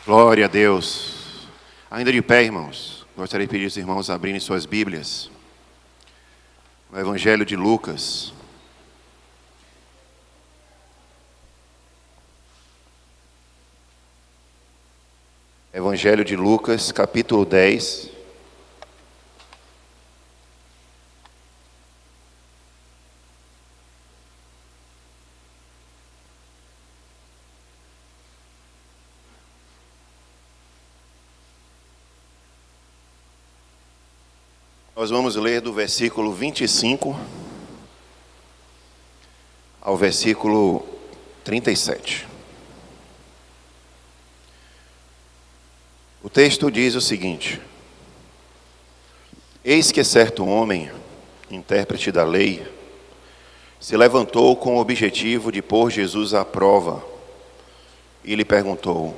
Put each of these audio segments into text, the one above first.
Glória a Deus. Ainda de pé, irmãos, gostaria de pedir aos irmãos a abrirem suas Bíblias. O Evangelho de Lucas. Evangelho de Lucas, capítulo 10. Nós vamos ler do versículo 25 ao versículo 37. O texto diz o seguinte: Eis que certo homem, intérprete da lei, se levantou com o objetivo de pôr Jesus à prova e lhe perguntou: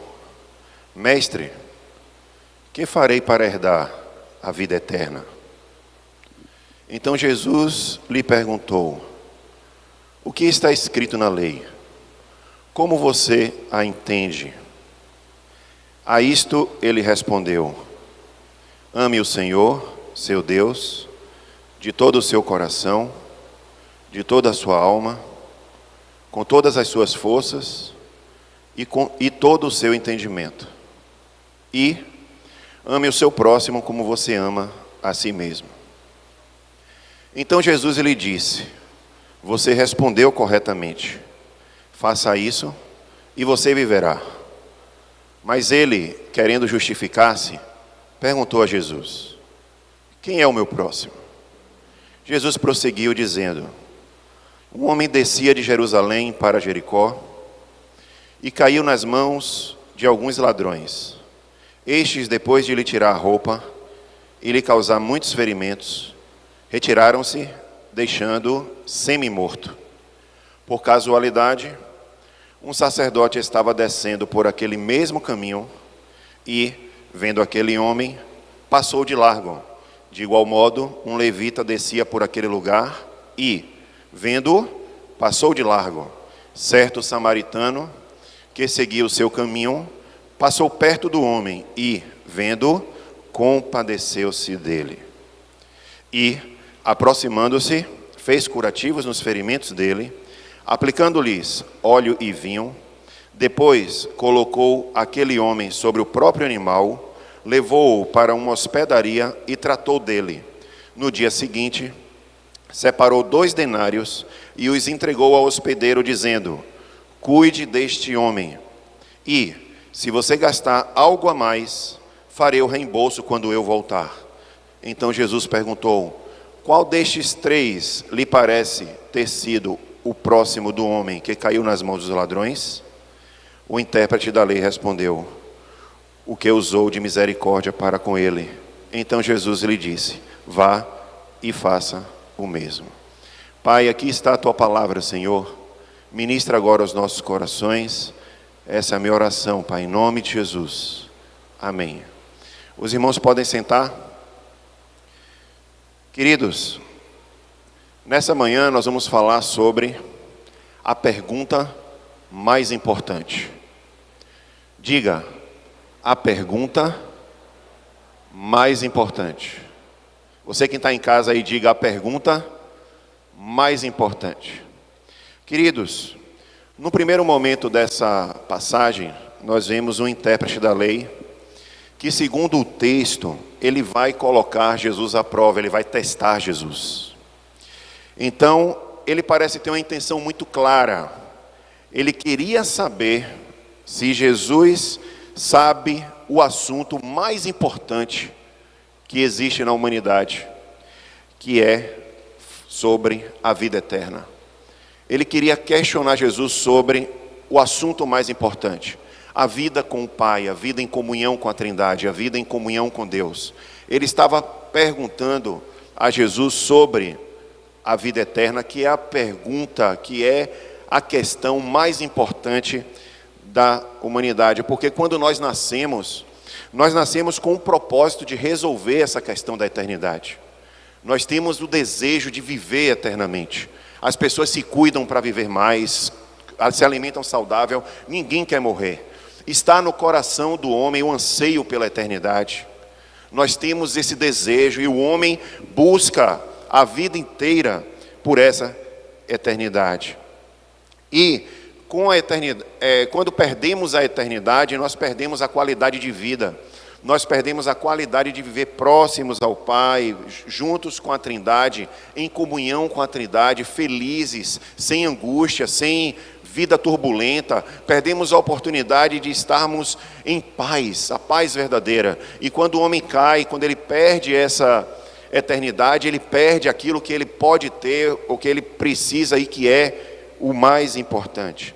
Mestre, que farei para herdar a vida eterna? Então Jesus lhe perguntou: O que está escrito na lei? Como você a entende? A isto ele respondeu: Ame o Senhor, seu Deus, de todo o seu coração, de toda a sua alma, com todas as suas forças e todo o seu entendimento. E ame o seu próximo como você ama a si mesmo. Então Jesus lhe disse: Você respondeu corretamente. Faça isso e você viverá. Mas ele, querendo justificar-se, perguntou a Jesus: Quem é o meu próximo? Jesus prosseguiu dizendo: Um homem descia de Jerusalém para Jericó e caiu nas mãos de alguns ladrões. Estes, depois de lhe tirar a roupa e lhe causar muitos ferimentos, retiraram-se, deixando-o semi-morto. Por casualidade, um sacerdote estava descendo por aquele mesmo caminho e, vendo aquele homem, passou de largo. De igual modo, um levita descia por aquele lugar e, vendo-o, passou de largo. Certo samaritano, que seguia o seu caminho, passou perto do homem e, vendo-o, compadeceu-se dele. E, aproximando-se, fez curativos nos ferimentos dele, aplicando-lhes óleo e vinho. Depois colocou aquele homem sobre o próprio animal, levou-o para uma hospedaria e tratou dele. No dia seguinte, separou 2 denários e os entregou ao hospedeiro, dizendo: Cuide deste homem, e, se você gastar algo a mais, farei o reembolso quando eu voltar. Então Jesus perguntou: Qual destes 3 lhe parece ter sido o próximo do homem que caiu nas mãos dos ladrões? O intérprete da lei respondeu: O que usou de misericórdia para com ele. Então Jesus lhe disse: Vá e faça o mesmo. Pai, aqui está a tua palavra, Senhor. Ministra agora aos nossos corações. Essa é a minha oração, Pai, em nome de Jesus. Amém. Os irmãos podem sentar. Queridos, nessa manhã nós vamos falar sobre a pergunta mais importante. Diga: a pergunta mais importante. Você que está em casa aí, diga: a pergunta mais importante. Queridos, no primeiro momento dessa passagem, nós vemos um intérprete da lei que, segundo o texto, ele vai colocar Jesus à prova, ele vai testar Jesus. Então, ele parece ter uma intenção muito clara. Ele queria saber se Jesus sabe o assunto mais importante que existe na humanidade, que é sobre a vida eterna. Ele queria questionar Jesus sobre o assunto mais importante: a vida com o Pai, a vida em comunhão com a Trindade, a vida em comunhão com Deus. Ele estava perguntando a Jesus sobre a vida eterna, que é a pergunta, que é a questão mais importante da humanidade. Porque quando nós nascemos com o propósito de resolver essa questão da eternidade. Nós temos o desejo de viver eternamente. As pessoas se cuidam para viver mais, se alimentam saudável, ninguém quer morrer. Está no coração do homem o anseio pela eternidade. Nós temos esse desejo e o homem busca a vida inteira por essa eternidade. E com a eternidade, quando perdemos a eternidade, nós perdemos a qualidade de vida. Nós perdemos a qualidade de viver próximos ao Pai, juntos com a Trindade, em comunhão com a Trindade, felizes, sem angústia, sem vida turbulenta. Perdemos a oportunidade de estarmos em paz, a paz verdadeira. E quando o homem cai, quando ele perde essa eternidade, ele perde aquilo que ele pode ter, o que ele precisa e que é o mais importante.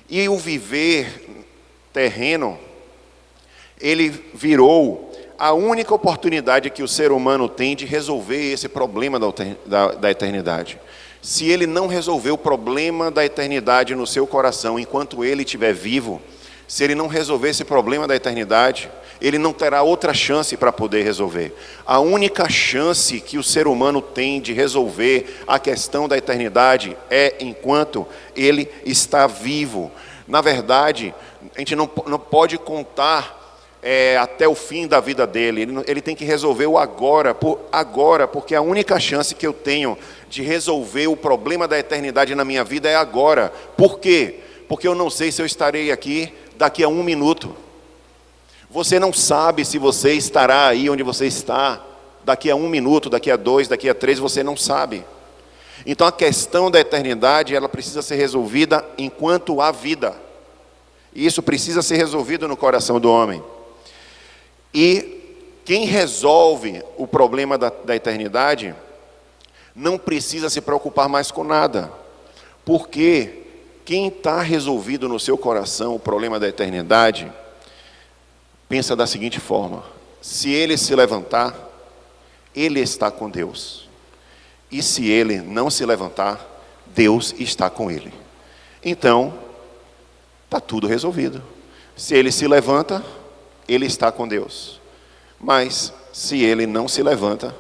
E o viver terreno, ele virou a única oportunidade que o ser humano tem de resolver esse problema da eternidade. Se ele não resolver o problema da eternidade no seu coração enquanto ele estiver vivo, se ele não resolver esse problema da eternidade, ele não terá outra chance para poder resolver. A única chance que o ser humano tem de resolver a questão da eternidade é enquanto ele está vivo. Na verdade, a gente não pode contar até o fim da vida dele. Ele tem que resolver o agora, porque a única chance que eu tenho de resolver o problema da eternidade na minha vida é agora. Por quê? Porque eu não sei se eu estarei aqui daqui a 1 minuto. Você não sabe se você estará aí onde você está daqui a 1 minuto, daqui a 2, daqui a 3, você não sabe. Então a questão da eternidade, ela precisa ser resolvida enquanto há vida. E isso precisa ser resolvido no coração do homem. E quem resolve o problema da eternidade não precisa se preocupar mais com nada. Porque quem está resolvido no seu coração o problema da eternidade, pensa da seguinte forma: se ele se levantar, ele está com Deus. E se ele não se levantar, Deus está com ele. Então, está tudo resolvido. Se ele se levanta, ele está com Deus. Mas, se ele não se levanta,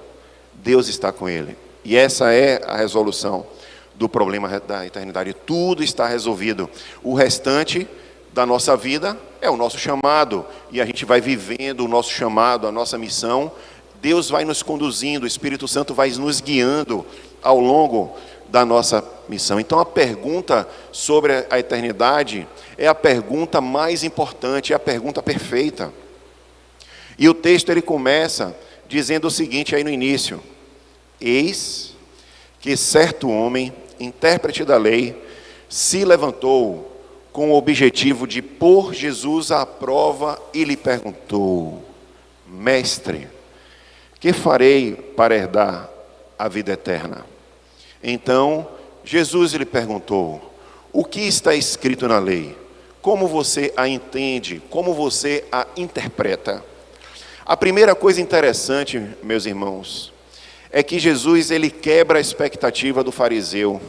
Deus está com ele. E essa é a resolução do problema da eternidade. Tudo está resolvido. O restante da nossa vida é o nosso chamado. E a gente vai vivendo o nosso chamado, a nossa missão. Deus vai nos conduzindo, o Espírito Santo vai nos guiando ao longo da nossa missão. Então a pergunta sobre a eternidade é a pergunta mais importante, é a pergunta perfeita. E o texto ele começa dizendo o seguinte aí no início: eis que certo homem, intérprete da lei, se levantou com o objetivo de pôr Jesus à prova e lhe perguntou: mestre, que farei para herdar a vida eterna? Então, Jesus lhe perguntou: o que está escrito na lei? Como você a entende? Como você a interpreta? A primeira coisa interessante, meus irmãos, é que Jesus ele quebra a expectativa do fariseu.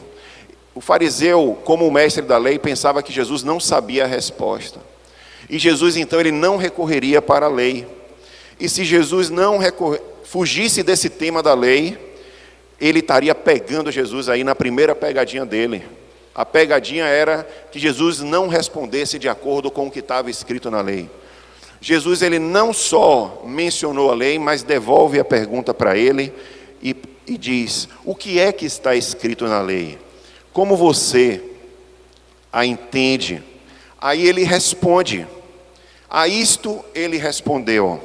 O fariseu, como o mestre da lei, pensava que Jesus não sabia a resposta. E Jesus, então, ele não recorreria para a lei. E se Jesus não fugisse desse tema da lei, ele estaria pegando Jesus aí na primeira pegadinha dele. A pegadinha era que Jesus não respondesse de acordo com o que estava escrito na lei. Jesus ele não só mencionou a lei, mas devolve a pergunta para ele e diz: o que é que está escrito na lei? Como você a entende? Aí ele responde. A isto ele respondeu: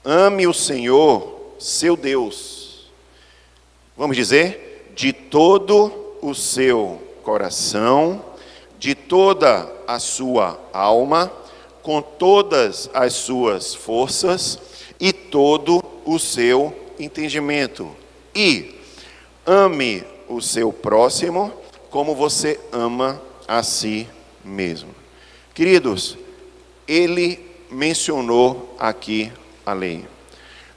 ame o Senhor, seu Deus. Vamos dizer, de todo o seu coração, de toda a sua alma, com todas as suas forças e todo o seu entendimento. E ame o seu próximo como você ama a si mesmo. Queridos, ele mencionou aqui a lei.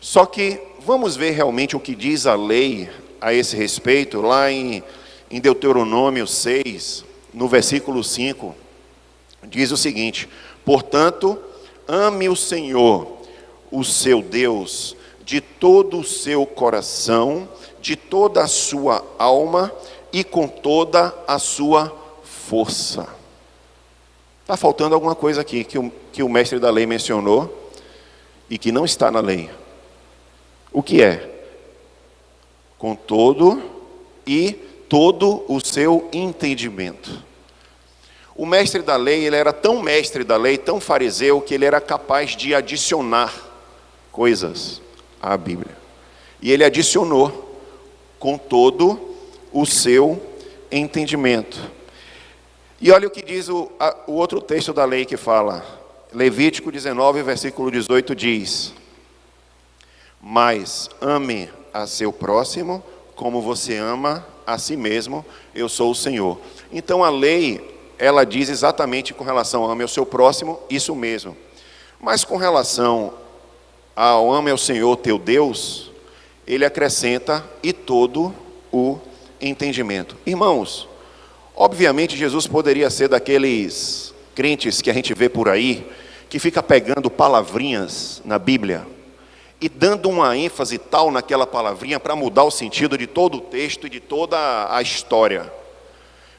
Só que vamos ver realmente o que diz a lei a esse respeito, lá em Deuteronômio 6, no versículo 5, diz o seguinte: portanto, ame o Senhor, o seu Deus, de todo o seu coração, de toda a sua alma e com toda a sua força. Está faltando alguma coisa aqui que o mestre da lei mencionou e que não está na lei. O que é? Com todo o seu entendimento. O mestre da lei, ele era tão mestre da lei, tão fariseu, que ele era capaz de adicionar coisas à Bíblia. E ele adicionou com todo o seu entendimento. E olha o que diz o outro texto da lei que fala. Levítico 19, versículo 18 diz: mas ame a seu próximo como você ama a si mesmo, eu sou o Senhor. Então a lei, ela diz exatamente com relação ao ame ao seu próximo, isso mesmo. Mas com relação ao ame ao Senhor teu Deus, ele acrescenta e todo o entendimento. Irmãos, obviamente Jesus poderia ser daqueles crentes que a gente vê por aí, que fica pegando palavrinhas na Bíblia e dando uma ênfase tal naquela palavrinha para mudar o sentido de todo o texto e de toda a história.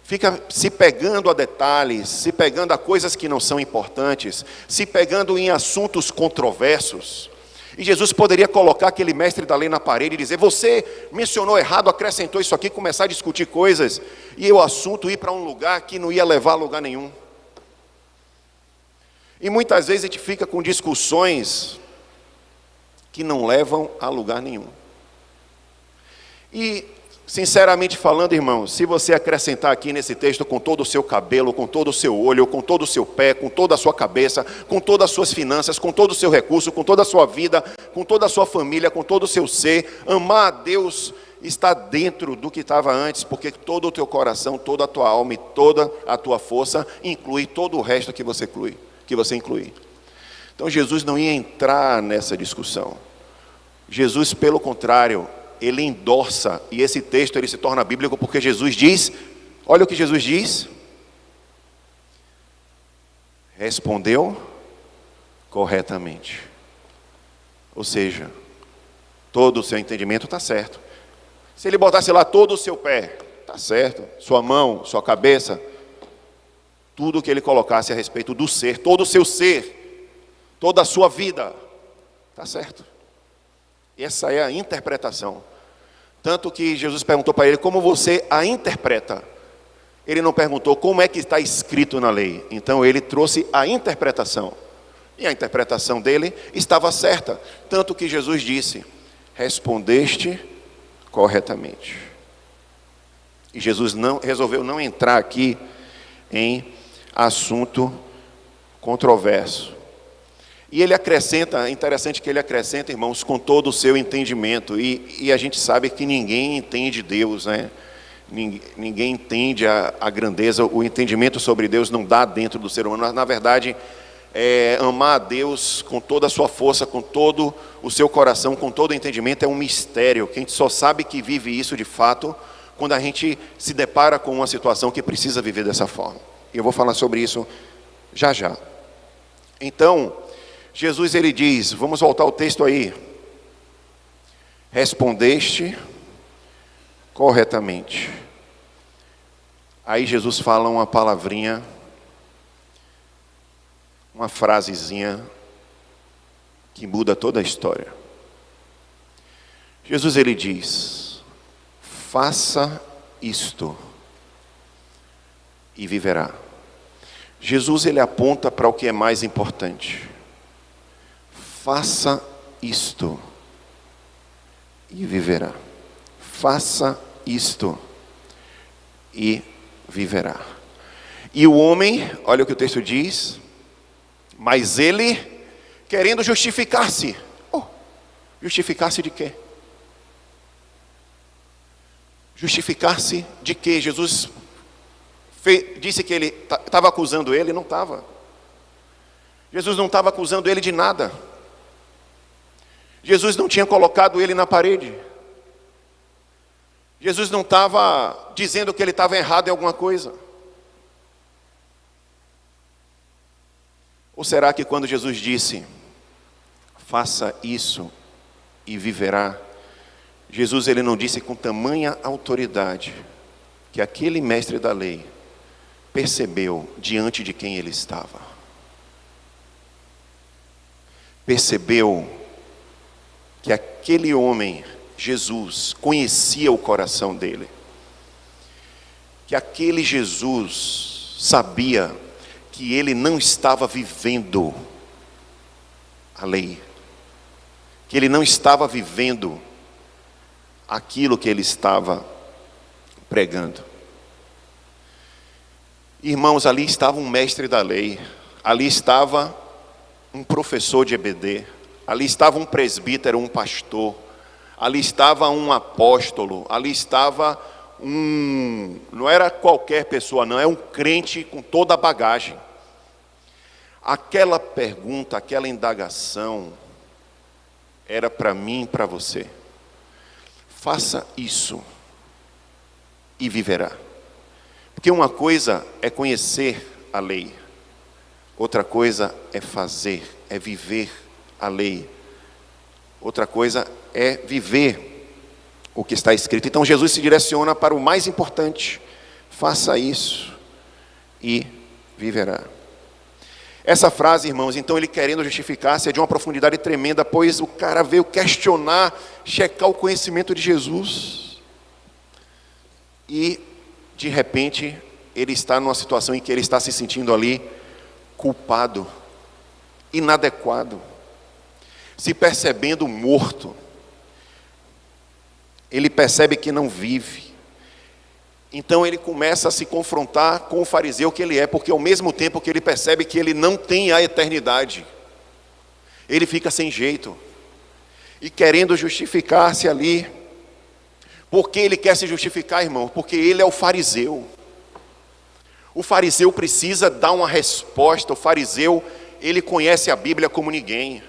Fica se pegando a detalhes, se pegando a coisas que não são importantes, se pegando em assuntos controversos. E Jesus poderia colocar aquele mestre da lei na parede e dizer: você mencionou errado, acrescentou isso aqui, começar a discutir coisas, e o assunto ir para um lugar que não ia levar a lugar nenhum. E muitas vezes a gente fica com discussões que não levam a lugar nenhum. E, sinceramente falando, irmãos, se você acrescentar aqui nesse texto com todo o seu cabelo, com todo o seu olho, com todo o seu pé, com toda a sua cabeça, com todas as suas finanças, com todo o seu recurso, com toda a sua vida, com toda a sua família, com todo o seu ser, amar a Deus está dentro do que estava antes, porque todo o teu coração, toda a tua alma e toda a tua força inclui todo o resto que você inclui. Então Jesus não ia entrar nessa discussão. Jesus, pelo contrário, ele endorsa, e esse texto ele se torna bíblico porque Jesus diz, olha o que Jesus diz: respondeu corretamente. Ou seja, todo o seu entendimento está certo. Se ele botasse lá todo o seu pé, está certo, sua mão, sua cabeça, tudo que ele colocasse a respeito do ser, todo o seu ser, toda a sua vida, está certo. Essa é a interpretação. Tanto que Jesus perguntou para ele: como você a interpreta? Ele não perguntou como é que está escrito na lei. Então ele trouxe a interpretação. E a interpretação dele estava certa. Tanto que Jesus disse: respondeste corretamente. E Jesus resolveu não entrar aqui em assunto controverso. E ele acrescenta, é interessante que ele acrescenta, irmãos, com todo o seu entendimento. E a gente sabe que ninguém entende Deus, né? Ninguém entende a grandeza, o entendimento sobre Deus não dá dentro do ser humano. Na verdade, amar a Deus com toda a sua força, com todo o seu coração, com todo o entendimento, é um mistério, que a gente só sabe que vive isso de fato quando a gente se depara com uma situação que precisa viver dessa forma. E eu vou falar sobre isso já já. Então, Jesus ele diz, vamos voltar ao texto aí: respondeste corretamente. Aí Jesus fala uma palavrinha, uma frasezinha que muda toda a história. Jesus ele diz: faça isto e viverá. Jesus ele aponta para o que é mais importante. Faça isto e viverá. Faça isto e viverá. E o homem, olha o que o texto diz: mas ele, querendo justificar-se. Justificar-se de quê? Justificar-se de quê? Jesus disse que ele estava acusando ele, não estava. Jesus não estava acusando ele de nada. Jesus não tinha colocado ele na parede. Jesus não estava dizendo que ele estava errado em alguma coisa. Ou será que quando Jesus disse: faça isso e viverá, Jesus ele não disse com tamanha autoridade que aquele mestre da lei percebeu diante de quem ele estava. Percebeu que aquele homem, Jesus, conhecia o coração dele. Que aquele Jesus sabia que ele não estava vivendo a lei. Que ele não estava vivendo aquilo que ele estava pregando. Irmãos, ali estava um mestre da lei, ali estava um professor de EBD, ali estava um presbítero, um pastor, ali estava um apóstolo, ali estava não era qualquer pessoa não, é um crente com toda a bagagem. Aquela pergunta, aquela indagação, era para mim e para você. Faça isso e viverá. Porque uma coisa é conhecer a lei, outra coisa é fazer, é viver a lei. Outra coisa é viver o que está escrito. Então Jesus se direciona para o mais importante: faça isso e viverá. Essa frase, irmãos, então ele querendo justificar-se, é de uma profundidade tremenda, pois o cara veio questionar, checar o conhecimento de Jesus. E, de repente, ele está numa situação em que ele está se sentindo ali culpado, inadequado, se percebendo morto. Ele percebe que não vive. Então ele começa a se confrontar com o fariseu que ele é, porque ao mesmo tempo que ele percebe que ele não tem a eternidade, ele fica sem jeito, e querendo justificar-se ali. Por que ele quer se justificar, irmão? Porque ele é o fariseu. O fariseu precisa dar uma resposta. O fariseu, ele conhece a Bíblia como ninguém.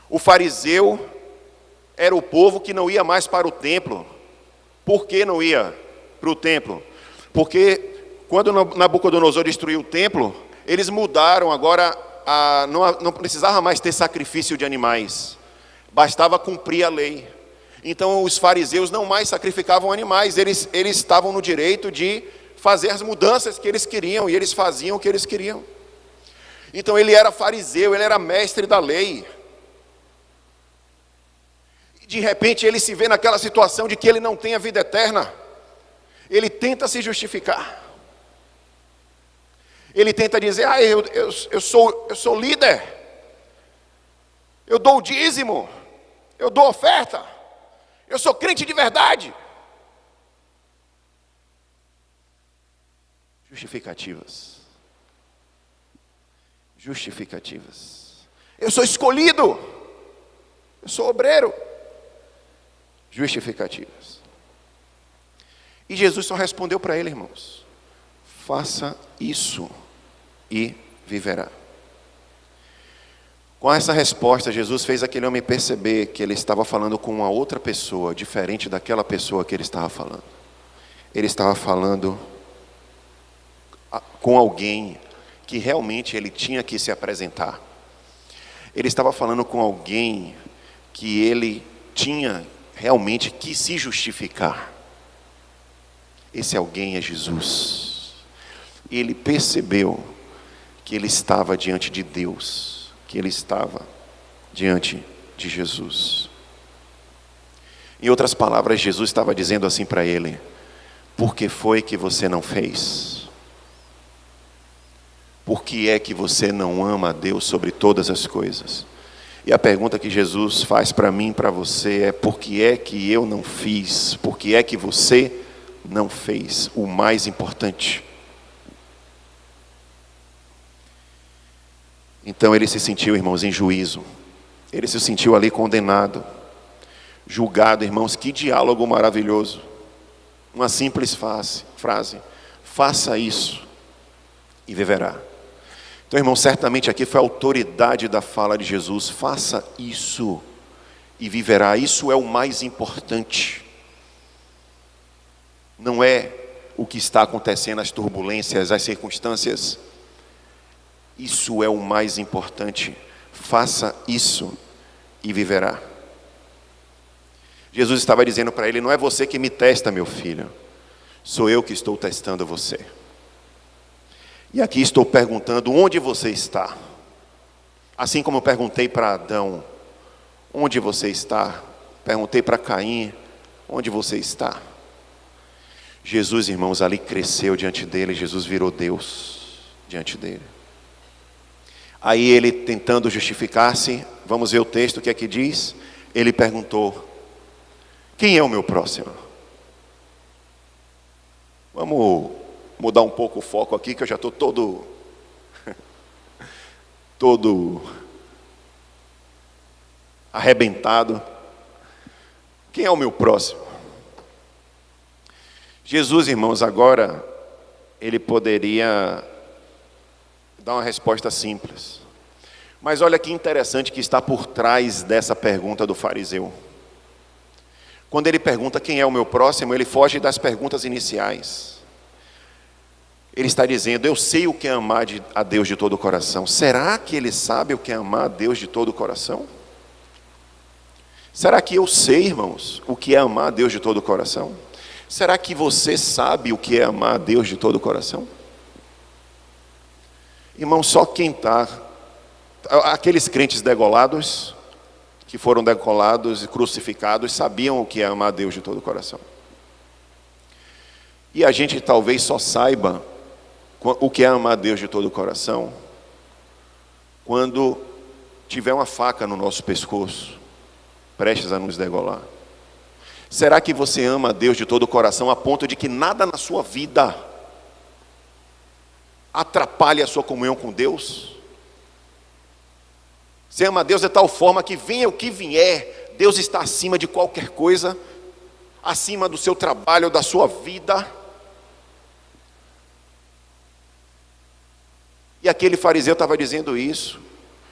O fariseu era o povo que não ia mais para o templo. Por que não ia para o templo? Porque quando Nabucodonosor destruiu o templo, eles mudaram agora, não precisava mais ter sacrifício de animais, bastava cumprir a lei. Então os fariseus não mais sacrificavam animais, eles estavam no direito de fazer as mudanças que eles queriam, e eles faziam o que eles queriam. Então ele era fariseu, ele era mestre da lei. De repente ele se vê naquela situação de que ele não tem a vida eterna. Ele tenta se justificar. Ele tenta dizer: eu sou líder, eu dou o dízimo, eu dou oferta, eu sou crente de verdade. Justificativas. Eu sou escolhido, eu sou obreiro. Justificativas. E Jesus só respondeu para ele, irmãos: faça isso e viverá. Com essa resposta, Jesus fez aquele homem perceber que ele estava falando com uma outra pessoa, diferente daquela pessoa que ele estava falando. Ele estava falando com alguém que realmente ele tinha que se apresentar. Ele estava falando com alguém que ele tinha realmente que se justificar. Esse alguém é Jesus. Ele percebeu que ele estava diante de Deus, que ele estava diante de Jesus. Em outras palavras, Jesus estava dizendo assim para ele: por que foi que você não fez? Por que é que você não ama a Deus sobre todas as coisas? E a pergunta que Jesus faz para mim e para você é: por que é que eu não fiz? Por que é que você não fez o mais importante? Então ele se sentiu, irmãos, em juízo. Ele se sentiu ali condenado, julgado, irmãos. Que diálogo maravilhoso. Uma simples frase: faça isso e viverá. Então, irmão, certamente aqui foi a autoridade da fala de Jesus: faça isso e viverá. Isso é o mais importante. Não é o que está acontecendo, as turbulências, as circunstâncias. Isso é o mais importante. Faça isso e viverá. Jesus estava dizendo para ele: não é você que me testa, meu filho, sou eu que estou testando você. E aqui estou perguntando: onde você está? Assim como eu perguntei para Adão: onde você está? Perguntei para Caim: onde você está? Jesus, irmãos, ali cresceu diante dele. Jesus virou Deus diante dele. Aí ele, tentando justificar-se, vamos ver o texto, o que é que diz? Ele perguntou: quem é o meu próximo? Vamos mudar um pouco o foco aqui, que eu já estou todo arrebentado. Quem é o meu próximo? Jesus, irmãos, agora ele poderia dar uma resposta simples. Mas olha que interessante que está por trás dessa pergunta do fariseu. Quando ele pergunta quem é o meu próximo, ele foge das perguntas iniciais. Ele está dizendo: eu sei o que é amar a Deus de todo o coração. Será que ele sabe o que é amar a Deus de todo o coração? Será que eu sei, irmãos, o que é amar a Deus de todo o coração? Será que você sabe o que é amar a Deus de todo o coração? Irmão, só quem está... Aqueles crentes degolados, que foram degolados e crucificados, sabiam o que é amar a Deus de todo o coração. E a gente talvez só saiba o que é amar a Deus de todo o coração quando tiver uma faca no nosso pescoço, prestes a nos degolar. Será que você ama a Deus de todo o coração a ponto de que nada na sua vida atrapalhe a sua comunhão com Deus? Você ama a Deus de tal forma que venha o que vier, Deus está acima de qualquer coisa, acima do seu trabalho, da sua vida. E aquele fariseu estava dizendo isso,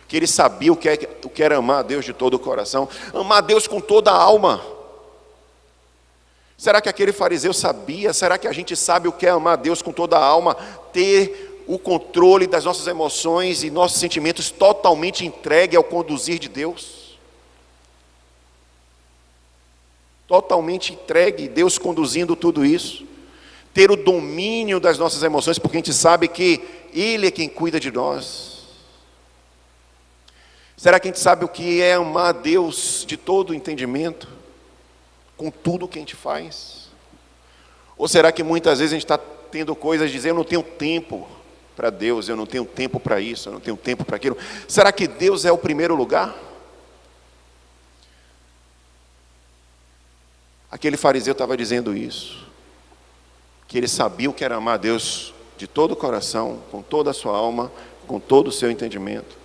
que ele sabia o que era amar a Deus de todo o coração, amar a Deus com toda a alma. Será que aquele fariseu sabia? Será que a gente sabe o que é amar a Deus com toda a alma? Ter o controle das nossas emoções e nossos sentimentos totalmente entregue ao conduzir de Deus? Totalmente entregue, Deus conduzindo tudo isso. Ter o domínio das nossas emoções, porque a gente sabe que Ele é quem cuida de nós. Será que a gente sabe o que é amar a Deus de todo o entendimento? Com tudo que a gente faz? Ou será que muitas vezes a gente está tendo coisas de dizer: eu não tenho tempo para Deus, eu não tenho tempo para isso, eu não tenho tempo para aquilo? Será que Deus é o primeiro lugar? Aquele fariseu estava dizendo isso, que ele sabia o que era amar a Deus de todo o coração, com toda a sua alma, com todo o seu entendimento.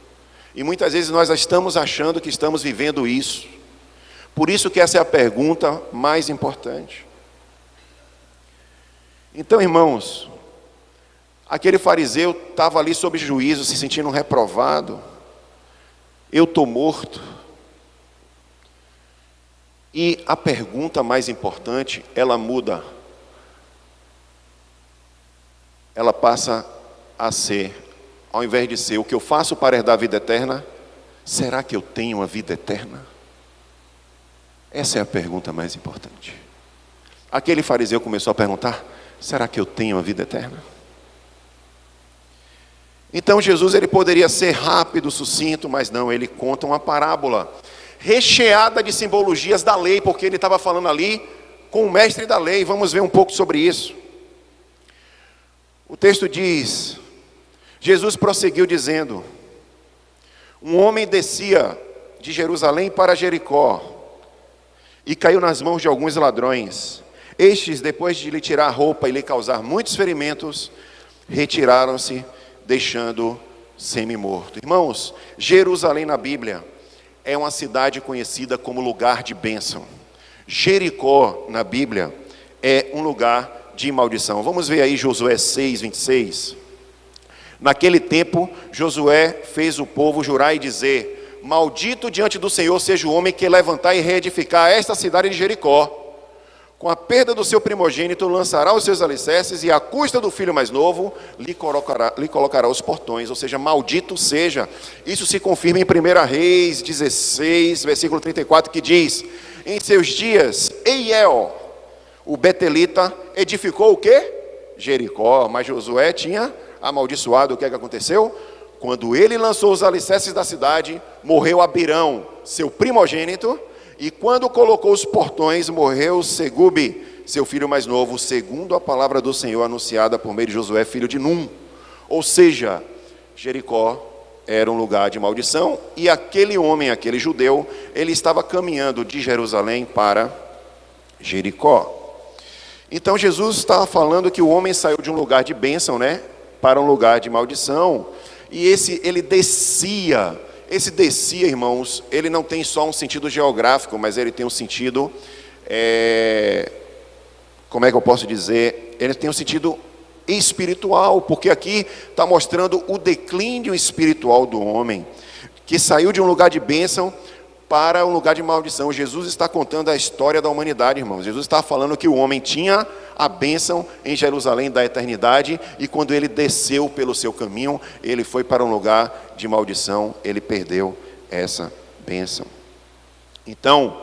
E muitas vezes nós estamos achando que estamos vivendo isso. Por isso que essa é a pergunta mais importante. Então, irmãos, aquele fariseu estava ali sob juízo, se sentindo reprovado. Eu estou morto. E a pergunta mais importante, ela muda. Ela passa a ser, ao invés de ser: o que eu faço para herdar a vida eterna, será que eu tenho a vida eterna? Essa é a pergunta mais importante. Aquele fariseu começou a perguntar: será que eu tenho a vida eterna? Então Jesus, ele poderia ser rápido, sucinto, mas não, ele conta uma parábola recheada de simbologias da lei, porque ele estava falando ali com o mestre da lei. Vamos ver um pouco sobre isso. O texto diz: Jesus prosseguiu dizendo: um homem descia de Jerusalém para Jericó e caiu nas mãos de alguns ladrões. Estes, depois de lhe tirar a roupa e lhe causar muitos ferimentos, retiraram-se, deixando-o semi-morto. Irmãos, Jerusalém na Bíblia é uma cidade conhecida como lugar de bênção. Jericó na Bíblia é um lugar de maldição. Vamos ver aí Josué 6, 26. Naquele tempo, Josué fez o povo jurar e dizer: maldito diante do Senhor seja o homem que levantar e reedificar esta cidade de Jericó. Com a perda do seu primogênito lançará os seus alicerces, e à custa do filho mais novo lhe colocará os portões. Ou seja, maldito seja. Isso se confirma em 1 Reis 16, versículo 34, que diz: em seus dias, Eiel, o betelita, edificou o quê? Jericó. Mas Josué tinha amaldiçoado, o que é que aconteceu? Quando ele lançou os alicerces da cidade, morreu Abirão, seu primogênito, e quando colocou os portões, morreu Segube, seu filho mais novo, segundo a palavra do Senhor anunciada por meio de Josué, filho de Num. Ou seja, Jericó era um lugar de maldição, e aquele homem, aquele judeu, ele estava caminhando de Jerusalém para Jericó. Então Jesus estava falando que o homem saiu de um lugar de bênção, né, para um lugar de maldição, e ele descia. Esse descia, irmãos, ele não tem só um sentido geográfico, mas ele tem um sentido, como é que eu posso dizer? Ele tem um sentido espiritual, porque aqui está mostrando o declínio espiritual do homem, que saiu de um lugar de bênção para um lugar de maldição. Jesus está contando a história da humanidade, irmãos. Jesus está falando que o homem tinha a bênção em Jerusalém da eternidade, e quando ele desceu pelo seu caminho, ele foi para um lugar de maldição, ele perdeu essa bênção. Então,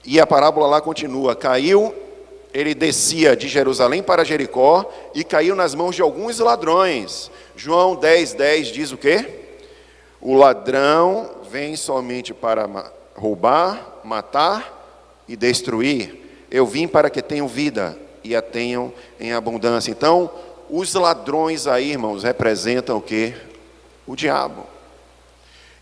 e a parábola lá continua, ele descia de Jerusalém para Jericó e caiu nas mãos de alguns ladrões. João 10:10 diz o quê? O ladrão vem somente para roubar, matar e destruir. Eu vim para que tenham vida e a tenham em abundância. Então, os ladrões aí, irmãos, representam o quê? O diabo.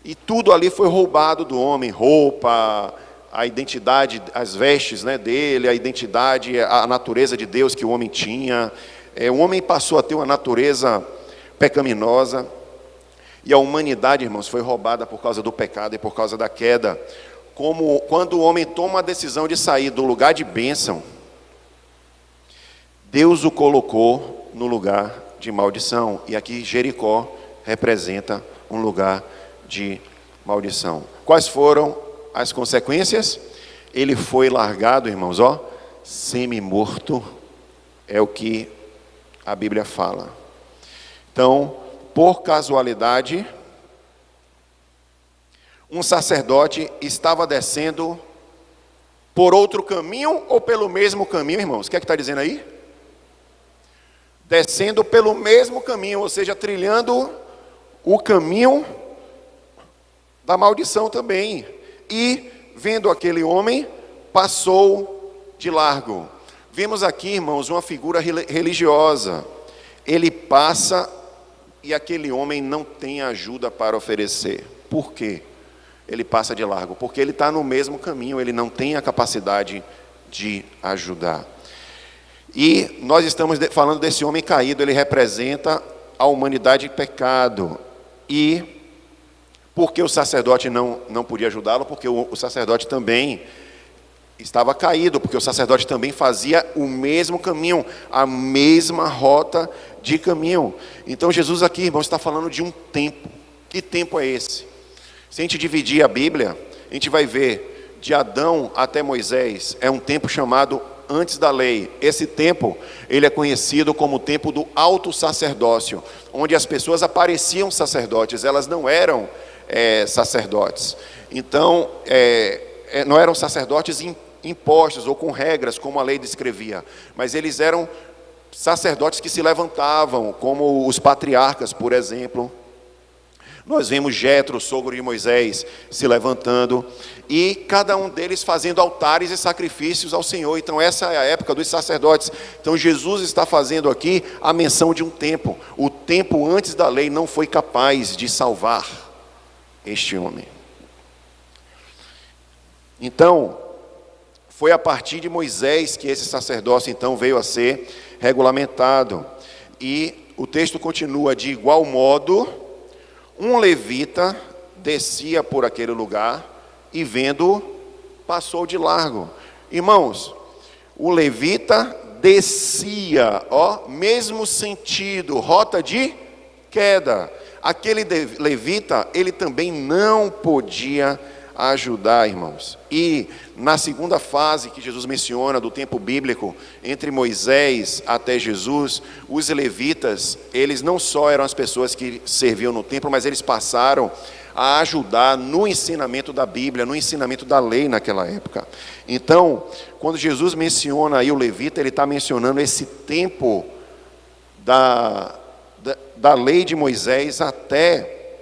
E tudo ali foi roubado do homem, roupa, a identidade, as vestes, né, dele, a identidade, a natureza de Deus que o homem tinha. O homem passou a ter uma natureza pecaminosa, e a humanidade, irmãos, foi roubada por causa do pecado e por causa da queda. Como quando o homem toma a decisão de sair do lugar de bênção, Deus o colocou no lugar de maldição, e aqui Jericó representa um lugar de maldição. Quais foram as consequências? Ele foi largado, irmãos, semi-morto, é o que a Bíblia fala. Então, por casualidade, um sacerdote estava descendo por outro caminho ou pelo mesmo caminho, irmãos? O que é que está dizendo aí? Descendo pelo mesmo caminho, ou seja, trilhando o caminho da maldição também. E, vendo aquele homem, passou de largo. Vemos aqui, irmãos, uma figura religiosa. Ele passa e aquele homem não tem ajuda para oferecer. Por quê? Ele passa de largo, porque ele está no mesmo caminho, ele não tem a capacidade de ajudar. E nós estamos falando desse homem caído, ele representa a humanidade em pecado. E porque o sacerdote não podia ajudá-lo, porque o sacerdote também estava caído, porque o sacerdote também fazia o mesmo caminho, a mesma rota de caminho. Então Jesus aqui, irmãos, está falando de um tempo. Que tempo é esse? Se a gente dividir a Bíblia, a gente vai ver de Adão até Moisés, é um tempo chamado antes da lei. Esse tempo, ele é conhecido como o tempo do alto sacerdócio, onde as pessoas apareciam sacerdotes, elas não eram sacerdotes. Então, não eram sacerdotes impostos ou com regras, como a lei descrevia, mas eles eram sacerdotes que se levantavam, como os patriarcas, por exemplo. Nós vemos Jetro, sogro de Moisés, se levantando, e cada um deles fazendo altares e sacrifícios ao Senhor. Então essa é a época dos sacerdotes. Então Jesus está fazendo aqui a menção de um tempo. O tempo antes da lei não foi capaz de salvar este homem. Então, foi a partir de Moisés que esse sacerdócio então veio a ser regulamentado. E o texto continua: de igual modo, um levita descia por aquele lugar e vendo, passou de largo. Irmãos, o levita descia, mesmo sentido, rota de queda. Aquele levita, ele também não podia ajudar, irmãos. E na segunda fase que Jesus menciona do tempo bíblico, entre Moisés até Jesus, os levitas, eles não só eram as pessoas que serviam no templo, mas eles passaram a ajudar no ensinamento da Bíblia, no ensinamento da lei naquela época. Então, quando Jesus menciona aí o levita, ele está mencionando esse tempo da lei de Moisés até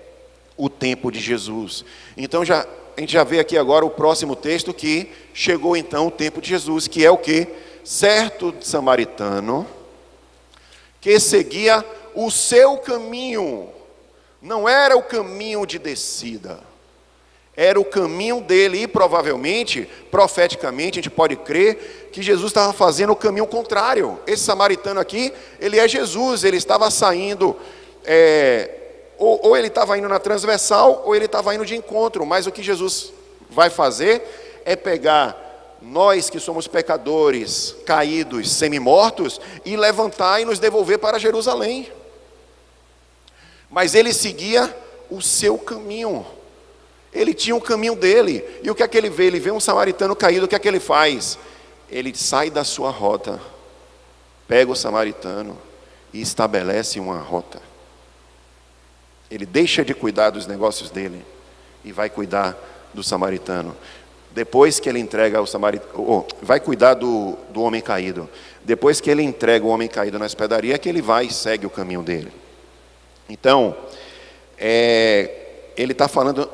o tempo de Jesus. Então a gente já vê aqui agora o próximo texto que chegou então o tempo de Jesus, que é o quê? Certo samaritano que seguia o seu caminho, não era o caminho de descida, era o caminho dele, e provavelmente, profeticamente, a gente pode crer que Jesus estava fazendo o caminho contrário. Esse samaritano aqui, ele é Jesus, ele estava saindo, ou ele estava indo na transversal, ou ele estava indo de encontro, mas o que Jesus vai fazer é pegar nós que somos pecadores, caídos, semi-mortos, e levantar e nos devolver para Jerusalém. Mas ele seguia o seu caminho, ele tinha o caminho dele, e o que é que ele vê? Ele vê um samaritano caído, o que é que ele faz? Ele sai da sua rota, pega o samaritano e estabelece uma rota. Ele deixa de cuidar dos negócios dele e vai cuidar do samaritano. Depois que ele entrega o samaritano, vai cuidar do homem caído. Depois que ele entrega o homem caído na hospedaria, que ele vai e segue o caminho dele. Então, ele está falando,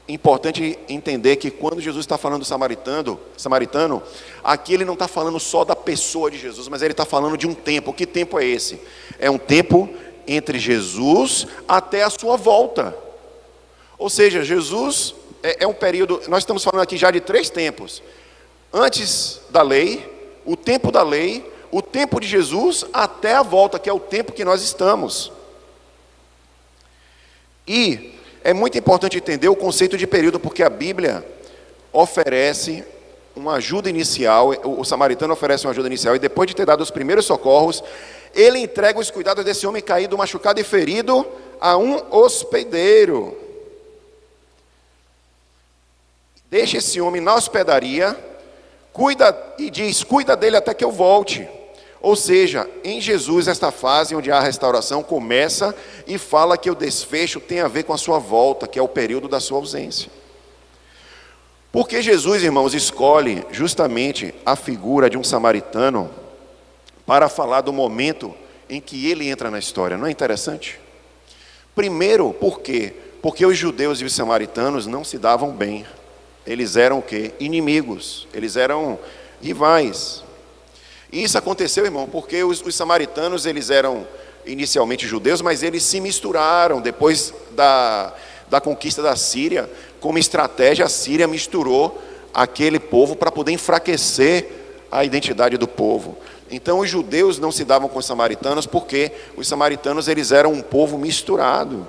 importante entender que quando Jesus está falando do samaritano, aqui ele não está falando só da pessoa de Jesus, mas ele está falando de um tempo. Que tempo é esse? É um tempo entre Jesus até a sua volta. Ou seja, Jesus é um período, nós estamos falando aqui já de 3 tempos. Antes da lei, o tempo da lei, o tempo de Jesus até a volta, que é o tempo que nós estamos. E é muito importante entender o conceito de período, porque a Bíblia oferece uma ajuda inicial, o samaritano oferece uma ajuda inicial, e depois de ter dado os primeiros socorros, ele entrega os cuidados desse homem caído, machucado e ferido a um hospedeiro. Deixa esse homem na hospedaria, cuida dele até que eu volte. Ou seja, em Jesus, esta fase onde há a restauração começa e fala que o desfecho tem a ver com a sua volta, que é o período da sua ausência. Porque Jesus, irmãos, escolhe justamente a figura de um samaritano para falar do momento em que ele entra na história. Não é interessante? Primeiro, por quê? Porque os judeus e os samaritanos não se davam bem. Eles eram o quê? Inimigos. Eles eram rivais. E isso aconteceu, irmão, porque os samaritanos, eles eram inicialmente judeus, mas eles se misturaram depois da conquista da Síria. Como estratégia, a Síria misturou aquele povo para poder enfraquecer a identidade do povo. Então os judeus não se davam com os samaritanos, porque os samaritanos, eles eram um povo misturado.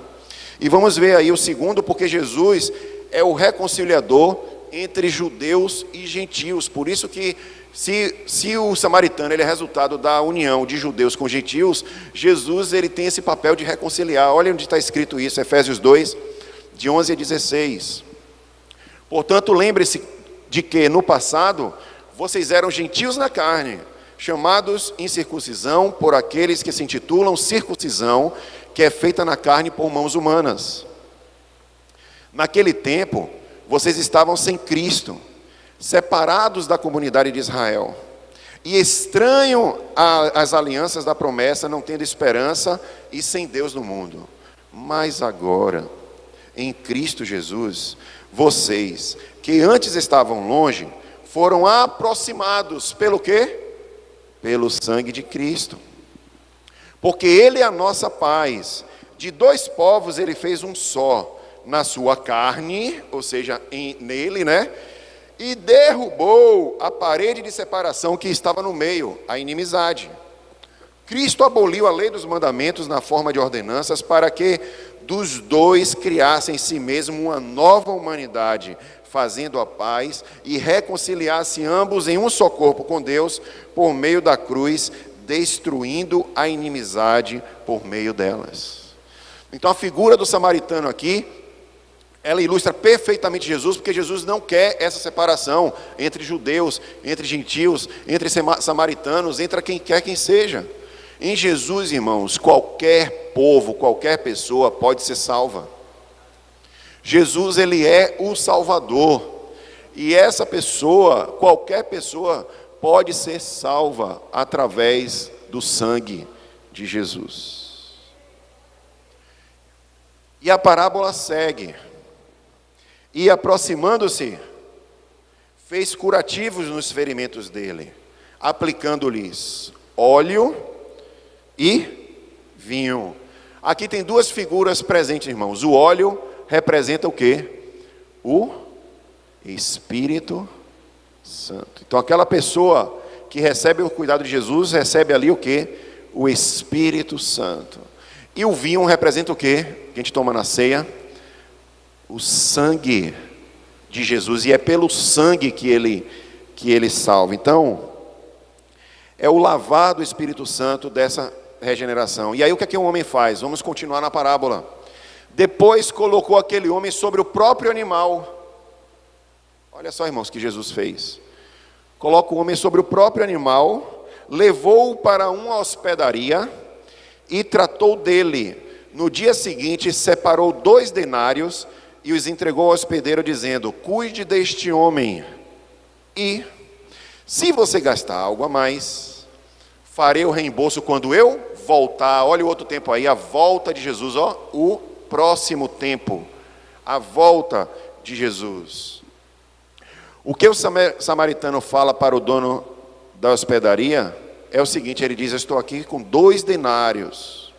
E vamos ver aí o segundo, porque Jesus é o reconciliador entre judeus e gentios. Por isso que se o samaritano ele é resultado da união de judeus com gentios, Jesus ele tem esse papel de reconciliar. Olha onde está escrito isso, Efésios 2, de 11 a 16. Portanto, lembre-se de que no passado vocês eram gentios na carne, chamados incircuncisão por aqueles que se intitulam circuncisão, que é feita na carne por mãos humanas. Naquele tempo, vocês estavam sem Cristo, separados da comunidade de Israel, e estranho às alianças da promessa, não tendo esperança e sem Deus no mundo. Mas agora, em Cristo Jesus, vocês, que antes estavam longe, foram aproximados pelo quê? Pelo sangue de Cristo. Porque Ele é a nossa paz. De 2 povos Ele fez um só, na sua carne, ou seja, nele, né? E derrubou a parede de separação que estava no meio, a inimizade. Cristo aboliu a lei dos mandamentos na forma de ordenanças para que dos 2 criassem em si mesmo uma nova humanidade, fazendo a paz e reconciliasse ambos em um só corpo com Deus por meio da cruz, destruindo a inimizade por meio delas. Então a figura do samaritano aqui, ela ilustra perfeitamente Jesus, porque Jesus não quer essa separação entre judeus, entre gentios, entre samaritanos, entre quem quer quem seja. Em Jesus, irmãos, qualquer povo, qualquer pessoa pode ser salva. Jesus, ele é o Salvador. E essa pessoa, qualquer pessoa, pode ser salva através do sangue de Jesus. E a parábola segue. E aproximando-se, fez curativos nos ferimentos dele, aplicando-lhes óleo e vinho. Aqui tem duas figuras presentes, irmãos. O óleo representa o quê? O Espírito Santo. Então aquela pessoa que recebe o cuidado de Jesus, recebe ali o quê? O Espírito Santo. E o vinho representa o quê? Que a gente toma na ceia? O sangue de Jesus. E é pelo sangue que ele salva. Então, é o lavar do Espírito Santo dessa regeneração. E aí o que é que um homem faz? Vamos continuar na parábola. Depois colocou aquele homem sobre o próprio animal. Olha só, irmãos, o que Jesus fez. Coloca o homem sobre o próprio animal, levou-o para uma hospedaria e tratou dele. No dia seguinte, separou 2 denários e os entregou ao hospedeiro, dizendo: cuide deste homem. E, se você gastar algo a mais, farei o reembolso quando eu voltar. Olha o outro tempo aí, a volta de Jesus, ó, o próximo tempo, a volta de Jesus. O que o samaritano fala para o dono da hospedaria é o seguinte: ele diz: eu estou aqui com 2 denários,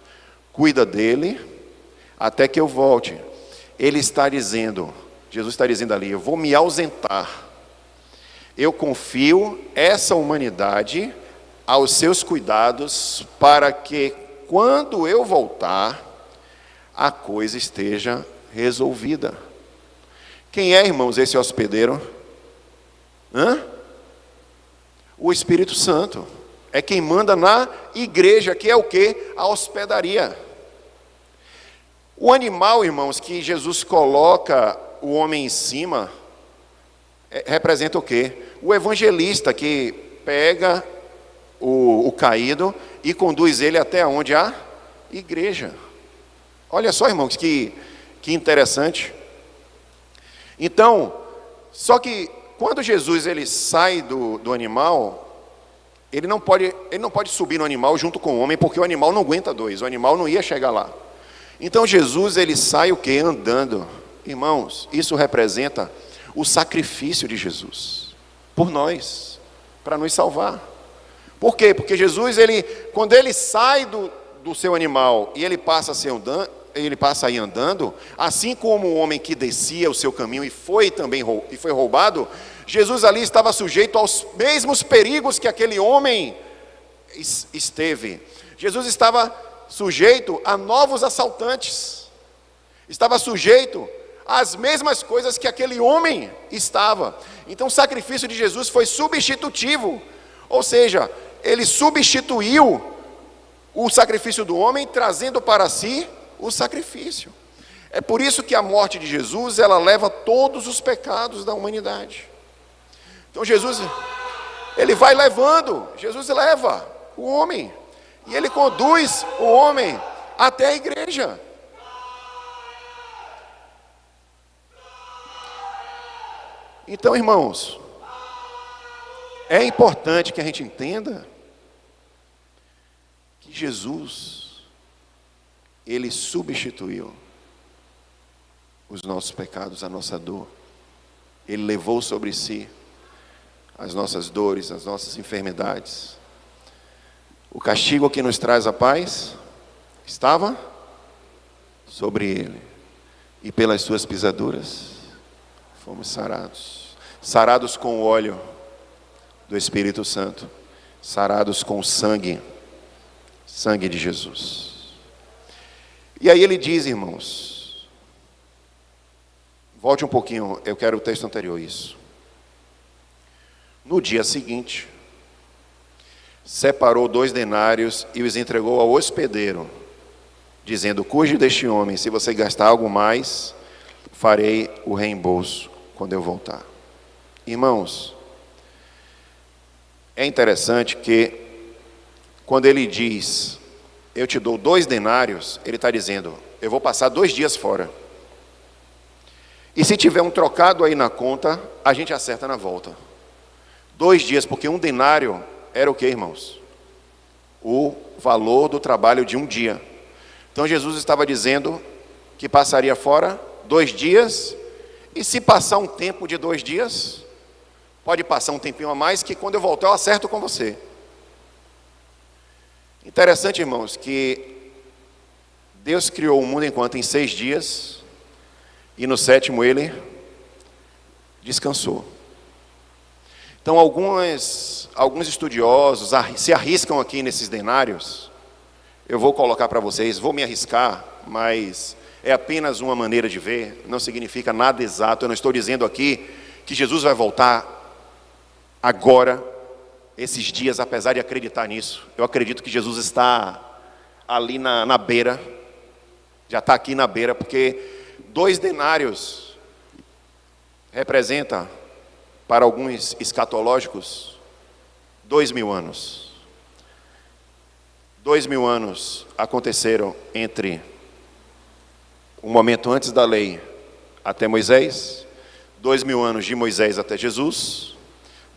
cuida dele até que eu volte. Ele está dizendo, Jesus está dizendo ali: eu vou me ausentar, eu confio essa humanidade aos seus cuidados, para que quando eu voltar, a coisa esteja resolvida. Quem é, irmãos, esse hospedeiro? O Espírito Santo. É quem manda na igreja, que é o quê? A hospedaria. O animal, irmãos, que Jesus coloca o homem em cima, representa o quê? O evangelista que pega o caído e conduz ele até onde? A igreja. Olha só, irmãos, que interessante. Então, só que quando Jesus ele sai do animal, ele não pode subir no animal junto com o homem, porque o animal não aguenta 2, o animal não ia chegar lá. Então Jesus ele sai o quê? Andando. Irmãos, isso representa o sacrifício de Jesus por nós, para nos salvar. Por quê? Porque Jesus, quando ele sai do seu animal e ele passa a ir andando, assim como o homem que descia o seu caminho e foi roubado, Jesus ali estava sujeito aos mesmos perigos que aquele homem esteve. Jesus estava sujeito a novos assaltantes, estava sujeito às mesmas coisas que aquele homem estava. Então o sacrifício de Jesus foi substitutivo, ou seja, ele substituiu o sacrifício do homem, trazendo para si o sacrifício. É por isso que a morte de Jesus, ela leva todos os pecados da humanidade. Então Jesus, ele vai levando, Jesus leva o homem, e ele conduz o homem até a igreja. Então, irmãos, é importante que a gente entenda que Jesus, ele substituiu os nossos pecados, a nossa dor. Ele levou sobre si as nossas dores, as nossas enfermidades. O castigo que nos traz a paz estava sobre ele, e pelas suas pisaduras fomos sarados. Sarados com o óleo do Espírito Santo, sarados com o sangue de Jesus. E aí ele diz, irmãos, volte um pouquinho, eu quero o texto anterior, isso. No dia seguinte, separou 2 denários e os entregou ao hospedeiro, dizendo: cuide deste homem, se você gastar algo mais, farei o reembolso quando eu voltar. Irmãos, é interessante que quando ele diz: eu te dou 2 denários, ele está dizendo: eu vou passar 2 dias fora. E se tiver um trocado aí na conta, a gente acerta na volta. 2 dias, porque 1 denário era o que, irmãos? O valor do trabalho de 1 dia. Então Jesus estava dizendo que passaria fora 2 dias, e se passar um tempo de 2 dias, pode passar um tempinho a mais, que quando eu voltar eu acerto com você. Interessante, irmãos, que Deus criou o mundo enquanto em 6 dias, e no 7º ele descansou. Então alguns estudiosos se arriscam aqui nesses denários. Eu vou colocar para vocês, vou me arriscar, mas é apenas uma maneira de ver, não significa nada exato. Eu não estou dizendo aqui que Jesus vai voltar agora, esses dias, apesar de acreditar nisso. Eu acredito que Jesus está ali na beira, já está aqui na beira, porque 2 denários representa, para alguns escatológicos, 2.000 anos. 2.000 anos aconteceram entre o momento antes da lei até Moisés, 2.000 anos de Moisés até Jesus,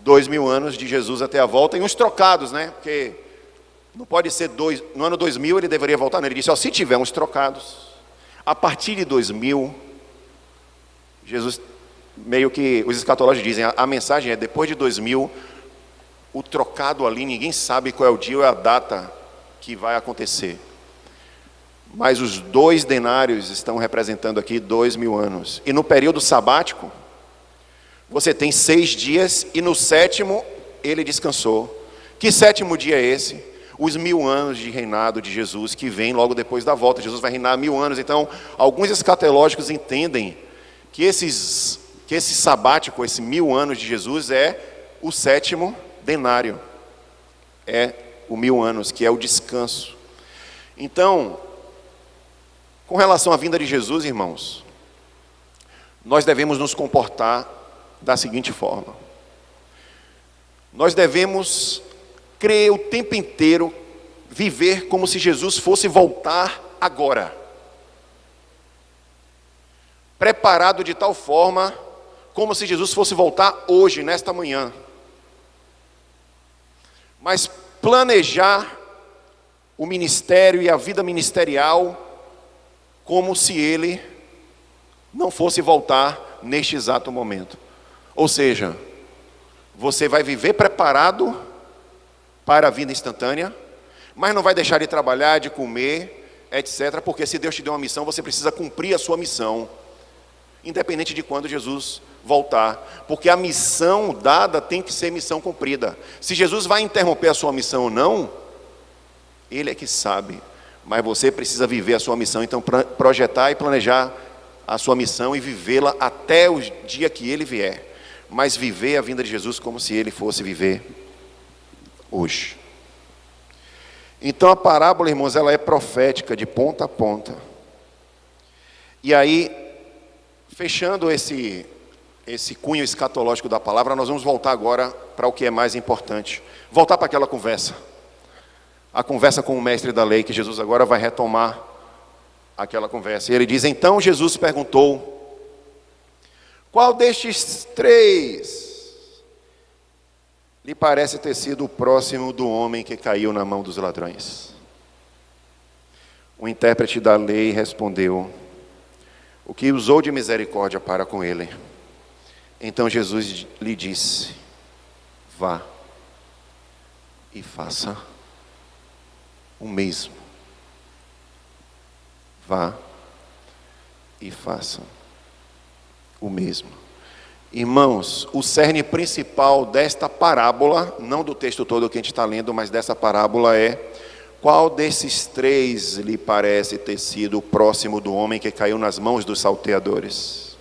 2.000 anos de Jesus até a volta, e uns trocados, né? Porque não pode ser no ano 2000 ele deveria voltar, não. Ele disse, se tiver uns trocados, a partir de 2000, Jesus, meio que os escatológicos dizem, a mensagem é, depois de 2000, o trocado ali, ninguém sabe qual é o dia ou a data que vai acontecer. Mas os 2 denários estão representando aqui 2.000 anos. E no período sabático, você tem 6 dias, e no 7º ele descansou. Que 7º dia é esse? Os 1000 anos de reinado de Jesus, que vem logo depois da volta. Jesus vai reinar 1000 anos. Então, alguns escatológicos entendem que esse sabático, esse 1000 anos de Jesus, é o 7º denário. É o 1000 anos, que é o descanso. Então, com relação à vinda de Jesus, irmãos, nós devemos nos comportar da seguinte forma. Nós devemos crer o tempo inteiro, viver como se Jesus fosse voltar agora. Preparado de tal forma, como se Jesus fosse voltar hoje, nesta manhã. Mas planejar o ministério e a vida ministerial como se ele não fosse voltar neste exato momento. Ou seja, você vai viver preparado para a vida instantânea, mas não vai deixar de trabalhar, de comer, etc. Porque se Deus te deu uma missão, você precisa cumprir a sua missão, independente de quando Jesus voltar. Porque a missão dada tem que ser missão cumprida. Se Jesus vai interromper a sua missão ou não, Ele é que sabe. Mas você precisa viver a sua missão. Então projetar e planejar a sua missão e vivê-la até o dia que Ele vier. Mas viver a vinda de Jesus como se Ele fosse viver hoje. Então a parábola, irmãos, ela é profética de ponta a ponta. E aí, fechando esse cunho escatológico da palavra, nós vamos voltar agora para o que é mais importante. Voltar para aquela conversa. A conversa com o mestre da lei, que Jesus agora vai retomar aquela conversa. E ele diz, então Jesus perguntou, qual destes 3 lhe parece ter sido o próximo do homem que caiu na mão dos ladrões? O intérprete da lei respondeu, o que usou de misericórdia para com ele. Então Jesus lhe disse, vá e faça o mesmo. Vá e faça o mesmo. Irmãos, o cerne principal desta parábola, não do texto todo que a gente está lendo, mas dessa parábola é, qual desses 3 lhe parece ter sido o próximo do homem que caiu nas mãos dos salteadores?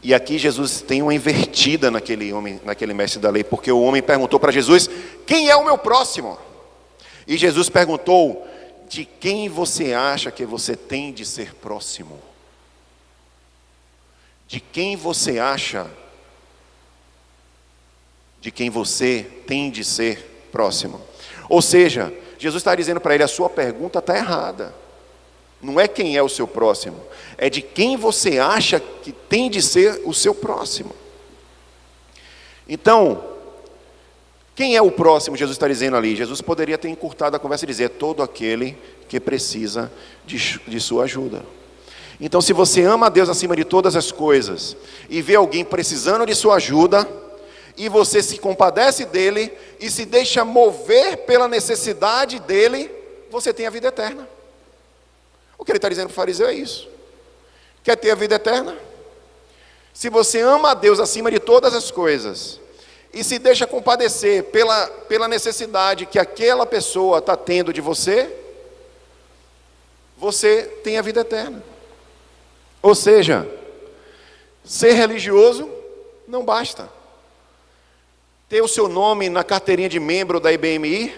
E aqui Jesus tem uma invertida naquele mestre da lei, porque o homem perguntou para Jesus, quem é o meu próximo? E Jesus perguntou, de quem você acha que você tem de ser próximo? De quem você acha, de quem você tem de ser próximo? Ou seja, Jesus está dizendo para ele, a sua pergunta está errada. Não é quem é o seu próximo, é de quem você acha que tem de ser o seu próximo. Então, quem é o próximo? Jesus está dizendo ali. Jesus poderia ter encurtado a conversa e dizer, todo aquele que precisa de sua ajuda. Então, se você ama a Deus acima de todas as coisas e vê alguém precisando de sua ajuda, e você se compadece dele e se deixa mover pela necessidade dele, você tem a vida eterna. O que ele está dizendo para o fariseu é isso. Quer ter a vida eterna? Se você ama a Deus acima de todas as coisas e se deixa compadecer pela necessidade que aquela pessoa está tendo de você, você tem a vida eterna. Ou seja, ser religioso não basta. Ter o seu nome na carteirinha de membro da IBMI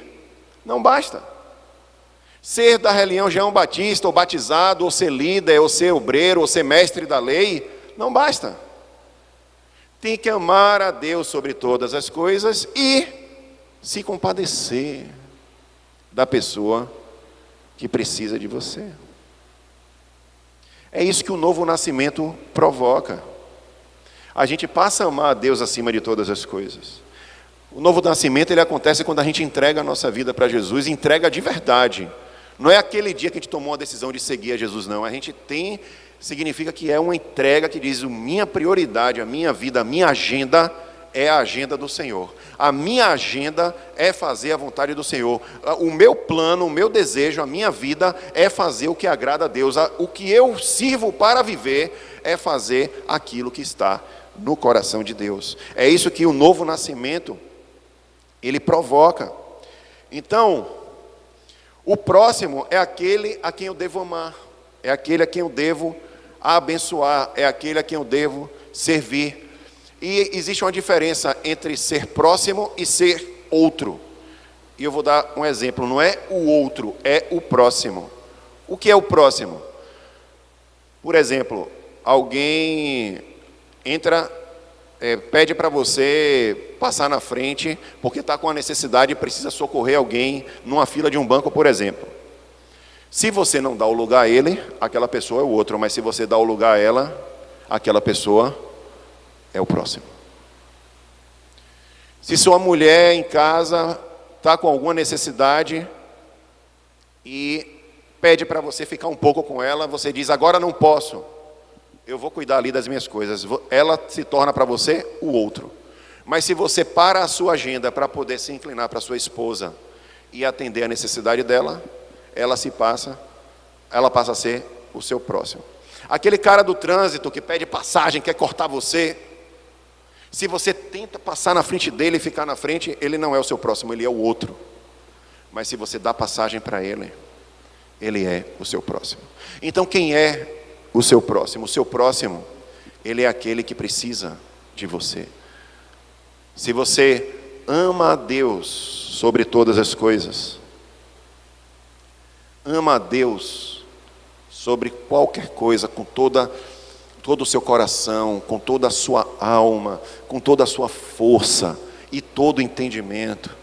não basta. Ser da religião batista, ou batizado, ou ser líder, ou ser obreiro, ou ser mestre da lei, não basta. Tem que amar a Deus sobre todas as coisas e se compadecer da pessoa que precisa de você. É isso que o novo nascimento provoca. A gente passa a amar a Deus acima de todas as coisas. O novo nascimento, ele acontece quando a gente entrega a nossa vida para Jesus, entrega de verdade. Não é aquele dia que a gente tomou a decisão de seguir a Jesus, não. A gente significa que é uma entrega que diz, minha prioridade, a minha vida, a minha agenda é a agenda do Senhor. A minha agenda é fazer a vontade do Senhor. O meu plano, o meu desejo, a minha vida é fazer o que agrada a Deus. O que eu sirvo para viver é fazer aquilo que está no coração de Deus. É isso que o novo nascimento ele provoca. Então, o próximo é aquele a quem eu devo amar, é aquele a quem eu devo abençoar, é aquele a quem eu devo servir. E existe uma diferença entre ser próximo e ser outro. E eu vou dar um exemplo, não é o outro, é o próximo. O que é o próximo? Por exemplo, alguém pede para você passar na frente, porque está com a necessidade e precisa socorrer alguém numa fila de um banco, por exemplo. Se você não dá o lugar a ele, aquela pessoa é o outro, mas se você dá o lugar a ela, aquela pessoa é o próximo. Se sua mulher em casa está com alguma necessidade e pede para você ficar um pouco com ela, você diz, agora não posso, eu vou cuidar ali das minhas coisas. Ela se torna para você o outro. Mas se você para a sua agenda para poder se inclinar para sua esposa e atender a necessidade dela, ela passa a ser o seu próximo. Aquele cara do trânsito que pede passagem, quer cortar você, se você tenta passar na frente dele e ficar na frente, ele não é o seu próximo, ele é o outro. Mas se você dá passagem para ele, ele é o seu próximo. Então quem é o seu próximo? O seu próximo, ele é aquele que precisa de você. Se você ama a Deus sobre todas as coisas, ama a Deus sobre qualquer coisa, com todo o seu coração, com toda a sua alma, com toda a sua força e todo o entendimento,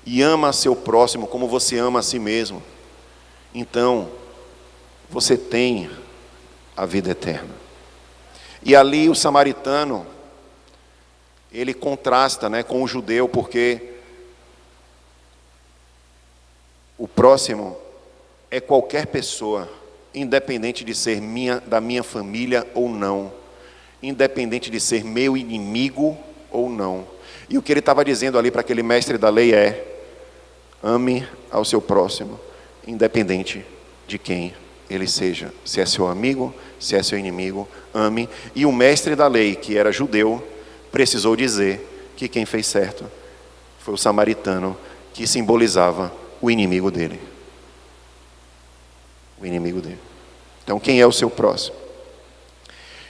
e ama seu próximo como você ama a si mesmo, então você tem a vida eterna. E ali o samaritano, ele contrasta, com o judeu, porque o próximo é qualquer pessoa, independente de ser da minha família ou não, independente de ser meu inimigo ou não. E o que ele estava dizendo ali para aquele mestre da lei é, ame ao seu próximo, independente de quem ele seja, se é seu amigo, se é seu inimigo, ame. E o mestre da lei, que era judeu, precisou dizer que quem fez certo foi o samaritano, que simbolizava o inimigo dele. O inimigo dele. Então, quem é o seu próximo?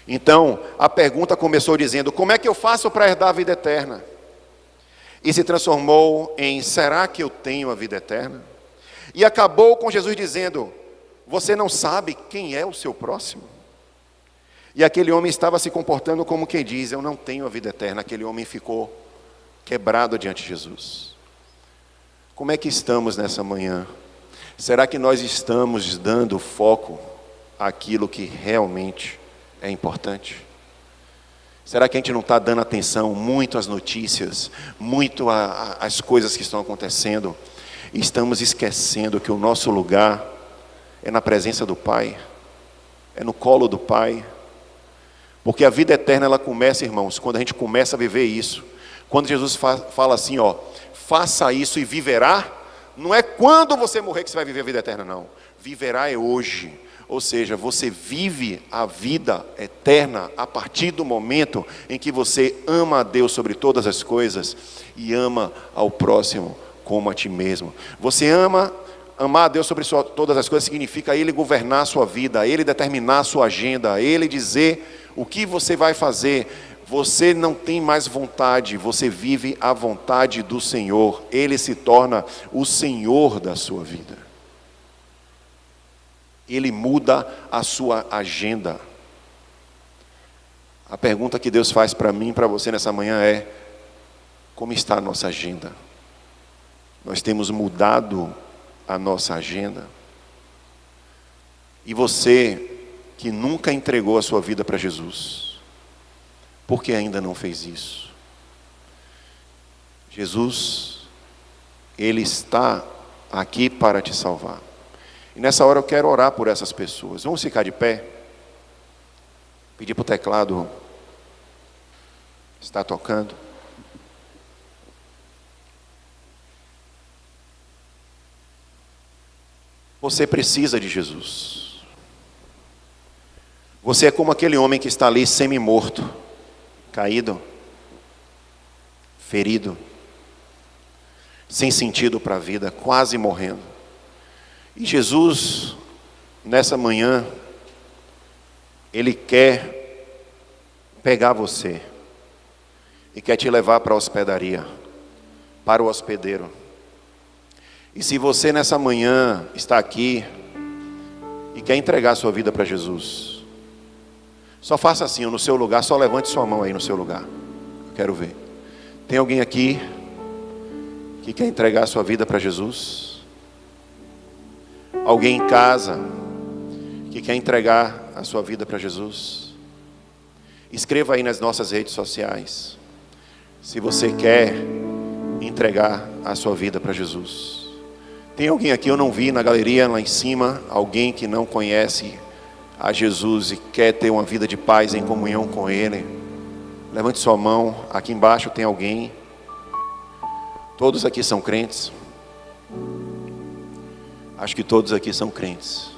Então, a pergunta começou dizendo, como é que eu faço para herdar a vida eterna? E se transformou em, será que eu tenho a vida eterna? E acabou com Jesus dizendo, você não sabe quem é o seu próximo? E aquele homem estava se comportando como quem diz, eu não tenho a vida eterna. Aquele homem ficou quebrado diante de Jesus. Como é que estamos nessa manhã? Será que nós estamos dando foco àquilo que realmente é importante? Será que a gente não está dando atenção muito às notícias, muito às coisas que estão acontecendo? E estamos esquecendo que o nosso lugar é na presença do Pai, é no colo do Pai. Porque a vida eterna, ela começa, irmãos, quando a gente começa a viver isso. Quando Jesus fala assim, ó, faça isso e viverá, não é quando você morrer que você vai viver a vida eterna, não. Viverá é hoje. Ou seja, você vive a vida eterna a partir do momento em que você ama a Deus sobre todas as coisas e ama ao próximo como a ti mesmo. Você amar a Deus sobre todas as coisas significa Ele governar a sua vida, Ele determinar a sua agenda, Ele dizer o que você vai fazer. Você não tem mais vontade, você vive a vontade do Senhor. Ele se torna o Senhor da sua vida. Ele muda a sua agenda. A pergunta que Deus faz para mim e para você nessa manhã é: como está a nossa agenda? Nós temos mudado a nossa agenda? E você que nunca entregou a sua vida para Jesus, por que ainda não fez isso? Jesus, Ele está aqui para te salvar. E nessa hora eu quero orar por essas pessoas. Vamos ficar de pé? Pedir para o teclado estar tocando. Você precisa de Jesus. Você é como aquele homem que está ali semi-morto, caído, ferido, sem sentido para a vida, quase morrendo. E Jesus, nessa manhã, Ele quer pegar você e quer te levar para a hospedaria, para o hospedeiro. E se você nessa manhã está aqui e quer entregar a sua vida para Jesus, só faça assim, no seu lugar, só levante sua mão aí no seu lugar. Eu quero ver. Tem alguém aqui que quer entregar a sua vida para Jesus? Alguém em casa que quer entregar a sua vida para Jesus? Escreva aí nas nossas redes sociais, se você quer entregar a sua vida para Jesus. Tem alguém aqui, eu não vi na galeria lá em cima, alguém que não conhece a Jesus e quer ter uma vida de paz em comunhão com Ele? Levante sua mão. Aqui embaixo tem alguém. Todos aqui são crentes? Acho que todos aqui são crentes.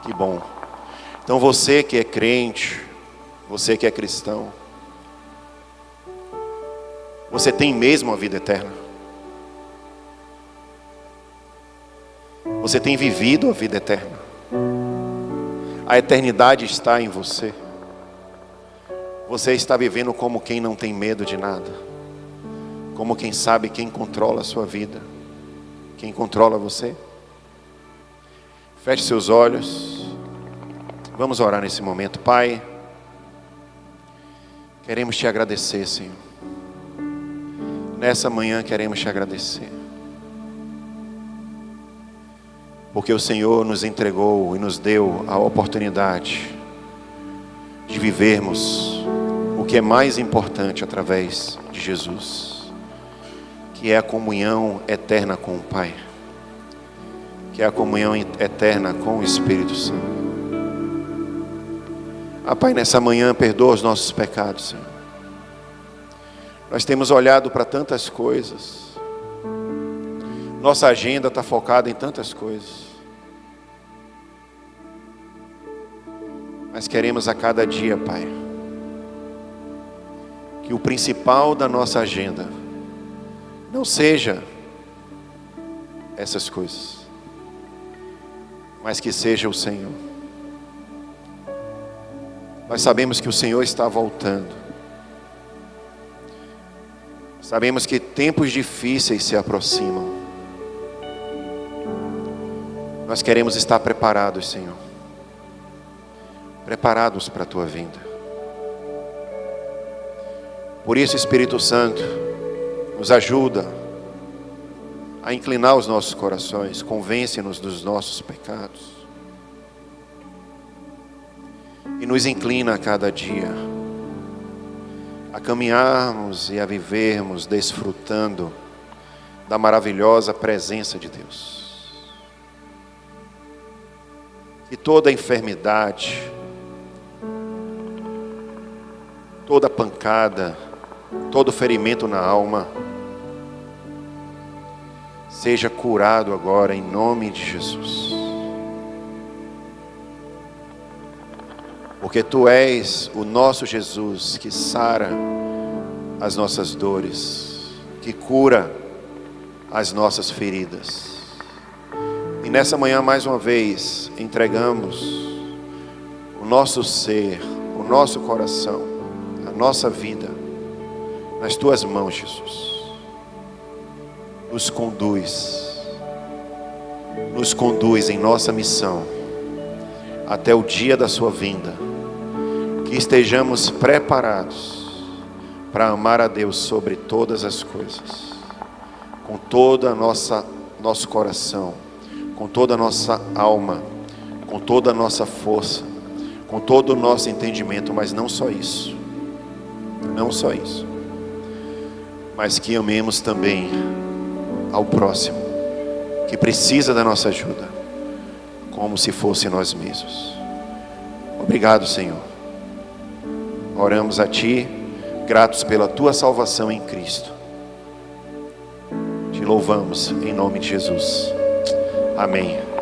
Que bom. Então você que é crente, você que é cristão, você tem mesmo a vida eterna? Você tem vivido a vida eterna? A eternidade está em você? Você está vivendo como quem não tem medo de nada? Como quem sabe quem controla a sua vida? Quem controla você? Feche seus olhos. Vamos orar nesse momento. Pai, queremos te agradecer, Senhor. Nessa manhã queremos te agradecer, porque o Senhor nos entregou e nos deu a oportunidade de vivermos o que é mais importante através de Jesus, que é a comunhão eterna com o Pai, que é a comunhão eterna com o Espírito Santo. Pai, nessa manhã perdoa os nossos pecados, Senhor. Nós temos olhado para tantas coisas, nossa agenda está focada em tantas coisas, mas queremos a cada dia, Pai, que o principal da nossa agenda não seja essas coisas, mas que seja o Senhor. Nós sabemos que o Senhor está voltando. Sabemos que tempos difíceis se aproximam. Nós queremos estar preparados, Senhor. Preparados para a Tua vinda. Por isso, Espírito Santo, nos ajuda a inclinar os nossos corações, convence-nos dos nossos pecados e nos inclina a cada dia a caminharmos e a vivermos desfrutando da maravilhosa presença de Deus. que toda enfermidade, toda pancada, todo ferimento na alma, seja curado agora em nome de Jesus. Porque Tu és o nosso Jesus que sara as nossas dores, que cura as nossas feridas. E nessa manhã, mais uma vez, entregamos o nosso ser, o nosso coração, a nossa vida nas Tuas mãos, Jesus. Nos conduz em nossa missão até o dia da Sua vinda. Que estejamos preparados para amar a Deus sobre todas as coisas, com toda a nosso coração, com toda a nossa alma, com toda a nossa força, com todo o nosso entendimento. Mas não só isso, mas que amemos também ao próximo, que precisa da nossa ajuda, como se fosse nós mesmos. Obrigado, Senhor. Oramos a Ti, gratos pela Tua salvação em Cristo. Te louvamos em nome de Jesus. Amém.